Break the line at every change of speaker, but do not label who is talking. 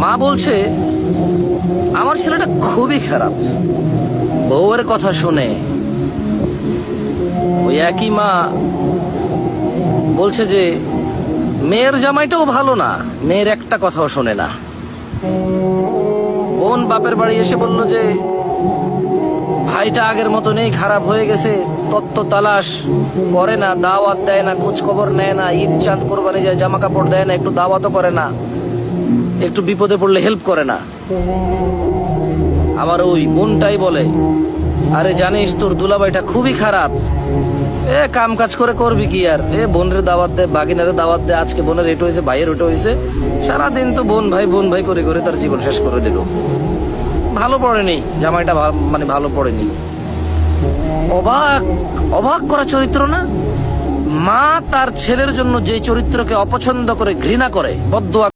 মা বলছে আমার ছেলেটা খুবই খারাপ। বউয়ের কথা শুনে ওই একই মা বলছে যে মেয়ের জামাইটাও ভালো না, মেয়ের একটা কথাও শোনে না। বোন বাপের বাড়ি এসে বলল যে ভাইটা আগের মতো নেই, খারাপ হয়ে গেছে, তত্ত্ব তালাশ করে না, দাওয়াত দেয় না, খোঁজ খবর নেয় না, ঈদ চাঁদ কোরবানি যায় জামা কাপড় দেয় না, একটু দাওয়াতও করে না, একটু বিপদে পড়লে হেল্প করে না। আবার ওই বোনটাই বলে আরে জানিস তোর দুলাভাইটা খুবই খারাপ, কাম কাজ করে করবি কি আর, বোনের দাওয়াত দে, বাগিনারে দাওয়াত দে, আজকে বোনের এটো হয়েছে, ভাইয়ের ওটা হয়েছে, সারাদিন তো বোন ভাই করে করে তার জীবন শেষ করে দিল। ভালো পড়েনি জামাইটা, মানে ভালো পড়েনি। অবাক অবাক করা চরিত্র না? মা তার ছেলের জন্য যে চরিত্রকে অপছন্দ করে, ঘৃণা করে, বদদুয়া